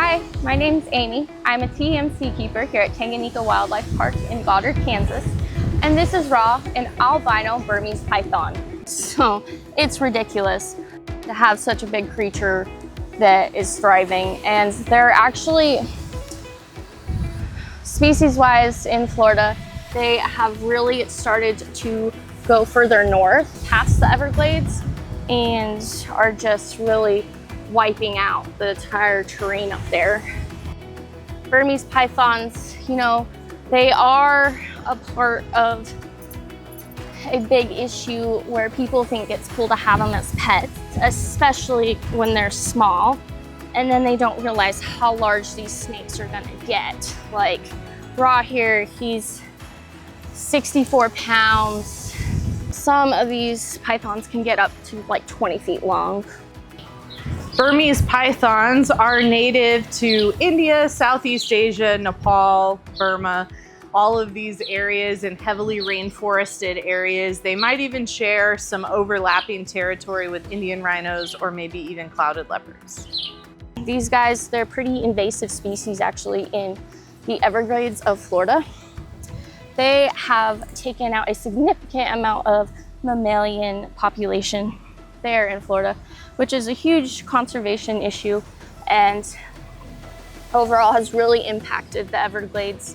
Hi, my name's Amy. I'm a TMC keeper here at Tanganyika Wildlife Park in Goddard, Kansas. And this is Ra, an albino Burmese python. So it's ridiculous to have such a big creature that is thriving. And they're actually, species-wise in Florida, they have really started to go further north past the Everglades and are just really wiping out the entire terrain up there. Burmese pythons, you know, they are a part of a big issue where people think it's cool to have them as pets, especially when they're small, and then they don't realize how large these snakes are gonna get. Like Ra here, he's 64 pounds. Some of these pythons can get up to like 20 feet long. Burmese pythons are native to India, Southeast Asia, Nepal, Burma, all of these areas and heavily rainforested areas. They might even share some overlapping territory with Indian rhinos or maybe even clouded leopards. These guys, they're pretty invasive species actually in the Everglades of Florida. They have taken out a significant amount of mammalian population there in Florida, which is a huge conservation issue and overall has really impacted the Everglades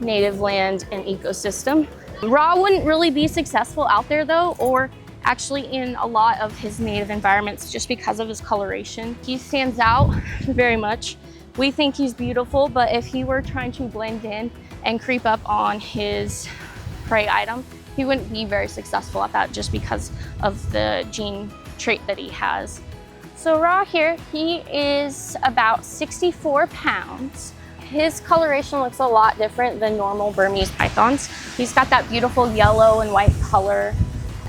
native land and ecosystem. Ra wouldn't really be successful out there though, or actually in a lot of his native environments just because of his coloration. He stands out very much. We think he's beautiful, but if he were trying to blend in and creep up on his prey item, he wouldn't be very successful at that just because of the gene trait that he has. So Ra here, he is about 64 pounds. His coloration looks a lot different than normal Burmese pythons. He's got that beautiful yellow and white color.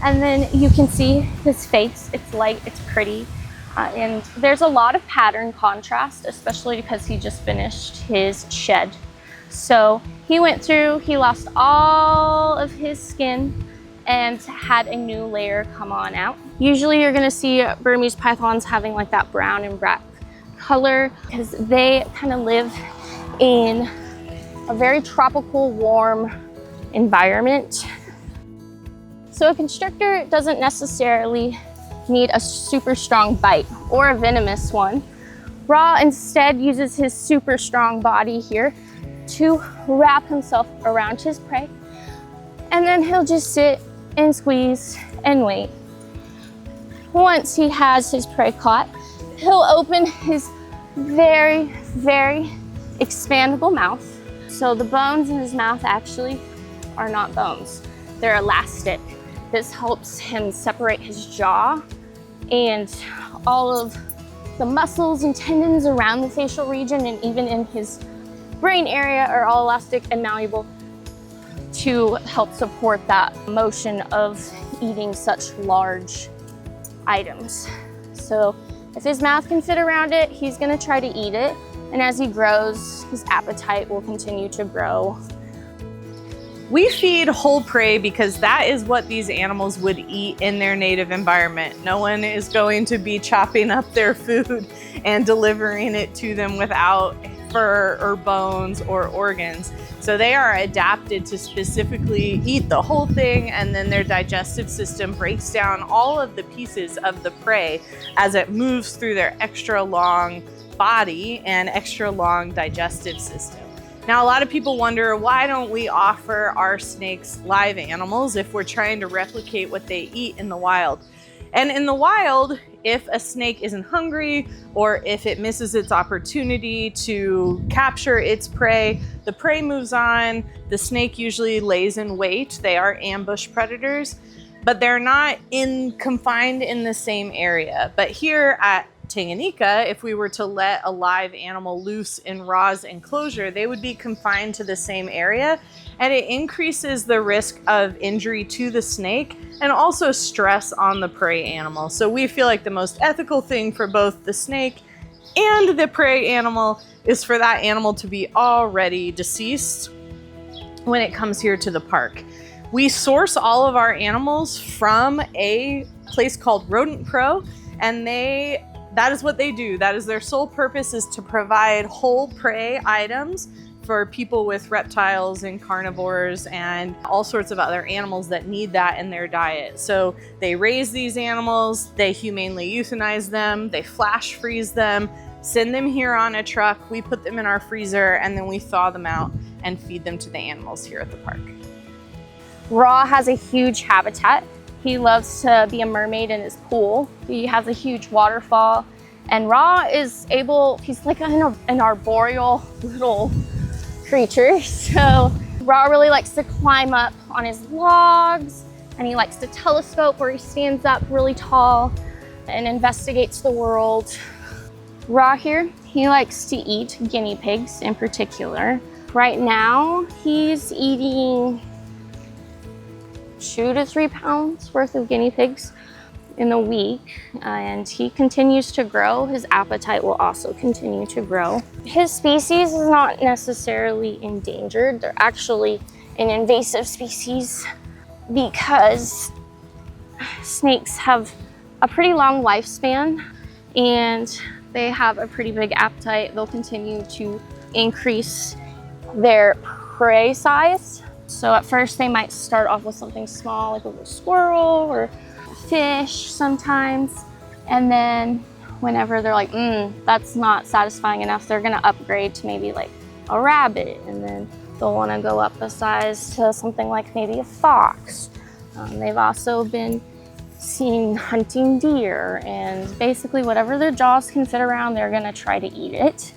And then you can see his face, it's light, it's pretty. And there's a lot of pattern contrast, especially because he just finished his shed. So he went through, he lost all of his skin and had a new layer come on out. Usually you're gonna see Burmese pythons having like that brown and black color because they kind of live in a very tropical, warm environment. So a constrictor doesn't necessarily need a super strong bite or a venomous one. Ra instead uses his super strong body here to wrap himself around his prey, and then he'll just sit and squeeze and wait. Once he has his prey caught, he'll open his very, very expandable mouth. So the bones in his mouth actually are not bones, they're elastic. This helps him separate his jaw, and all of the muscles and tendons around the facial region and even in his brain area are all elastic and malleable to help support that motion of eating such large items. So if his mouth can fit around it, he's gonna try to eat it. And as he grows, his appetite will continue to grow. We feed whole prey because that is what these animals would eat in their native environment. No one is going to be chopping up their food and delivering it to them without fur or bones or organs. So they are adapted to specifically eat the whole thing, and then their digestive system breaks down all of the pieces of the prey as it moves through their extra long body and extra long digestive system. Now, a lot of people wonder, why don't we offer our snakes live animals if we're trying to replicate what they eat in the wild? And in the wild, if a snake isn't hungry or if it misses its opportunity to capture its prey, the prey moves on. The snake usually lays in wait. They are ambush predators, but they're not confined in the same area. But here at Tanganyika, if we were to let a live animal loose in Ra's enclosure, they would be confined to the same area, and it increases the risk of injury to the snake and also stress on the prey animal. So we feel like the most ethical thing for both the snake and the prey animal is for that animal to be already deceased when it comes here to the park. We source all of our animals from a place called Rodent Pro, and they that is what they do. That is their sole purpose, is to provide whole prey items for people with reptiles and carnivores and all sorts of other animals that need that in their diet. So they raise these animals, they humanely euthanize them, they flash freeze them, send them here on a truck, we put them in our freezer, and then we thaw them out and feed them to the animals here at the park. Ra has a huge habitat. He loves to be a mermaid in his pool. He has a huge waterfall, and Ra is able, he's like an arboreal little creature. So Ra really likes to climb up on his logs, and he likes to telescope where he stands up really tall and investigates the world. Ra here, he likes to eat guinea pigs in particular. Right now, he's eating 2 to 3 pounds worth of guinea pigs in a week, and he continues to grow. His appetite will also continue to grow. His species is not necessarily endangered. They're actually an invasive species because snakes have a pretty long lifespan and they have a pretty big appetite. They'll continue to increase their prey size. So at first they might start off with something small, like a little squirrel or fish sometimes. And then whenever they're like, that's not satisfying enough, they're gonna upgrade to maybe like a rabbit. And then they'll wanna go up a size to something like maybe a fox. They've also been seen hunting deer, and basically whatever their jaws can fit around, they're gonna try to eat it.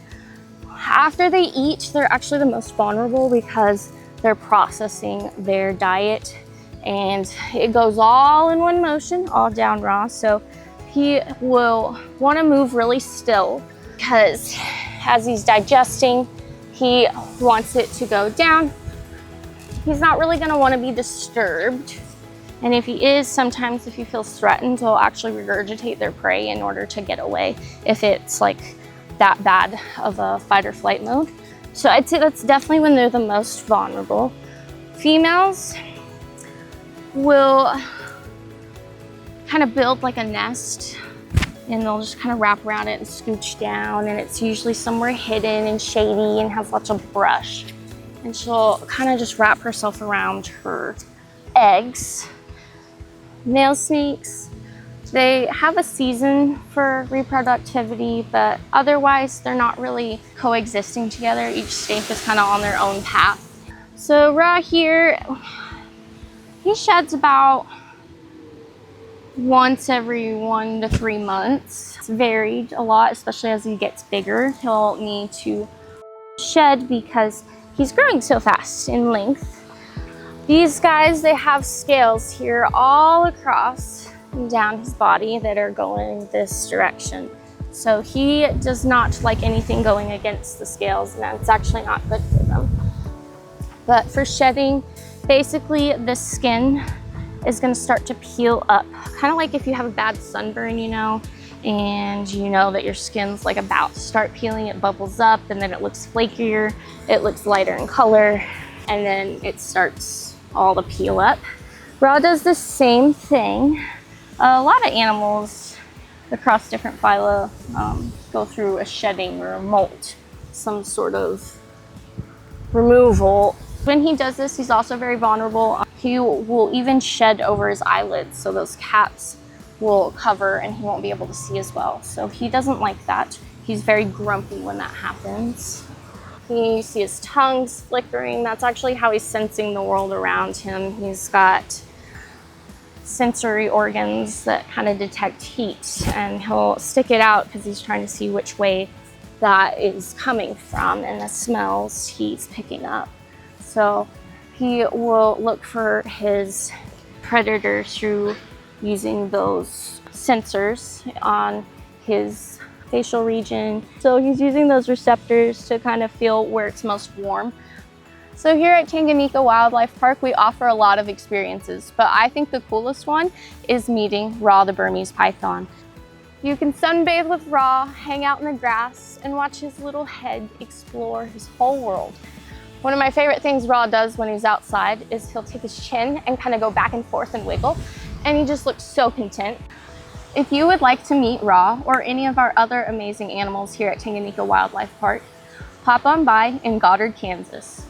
After they eat, they're actually the most vulnerable because they're processing their diet, and it goes all in one motion, all down Ra. So he will want to move really still because as he's digesting, he wants it to go down. He's not really going to want to be disturbed. And if he is, sometimes if he feels threatened, he'll actually regurgitate their prey in order to get away if it's like that bad of a fight or flight mode. So I'd say that's definitely when they're the most vulnerable. Females will kind of build like a nest, and they'll just kind of wrap around it and scooch down, and it's usually somewhere hidden and shady and has lots of brush. And she'll kind of just wrap herself around her eggs. Male snakes, they have a season for reproductivity, but otherwise they're not really coexisting together. Each snake is kind of on their own path. So Ra here, he sheds about once every 1 to 3 months. It's varied a lot, especially as he gets bigger. He'll need to shed because he's growing so fast in length. These guys, they have scales here all across and down his body that are going this direction. So he does not like anything going against the scales, and that's actually not good for them. But for shedding, basically the skin is going to start to peel up, kind of like if you have a bad sunburn, you know, and you know that your skin's like about to start peeling. It bubbles up and then it looks flakier, it looks lighter in color, and then it starts all to peel up. Ra does the same thing. A lot of animals across different phyla go through a shedding or a molt, some sort of removal. When he does this, he's also very vulnerable. He will even shed over his eyelids, so those caps will cover and he won't be able to see as well. So he doesn't like that. He's very grumpy when that happens. You see his tongue's flickering. That's actually how he's sensing the world around him. He's got sensory organs that kind of detect heat, and he'll stick it out because he's trying to see which way that is coming from and the smells he's picking up. So he will look for his predators through using those sensors on his facial region. So he's using those receptors to kind of feel where it's most warm. So here at Tanganyika Wildlife Park, we offer a lot of experiences, but I think the coolest one is meeting Ra the Burmese python. You can sunbathe with Ra, hang out in the grass, and watch his little head explore his whole world. One of my favorite things Ra does when he's outside is he'll take his chin and kind of go back and forth and wiggle, and he just looks so content. If you would like to meet Raw or any of our other amazing animals here at Tanganyika Wildlife Park, pop on by in Goddard, Kansas.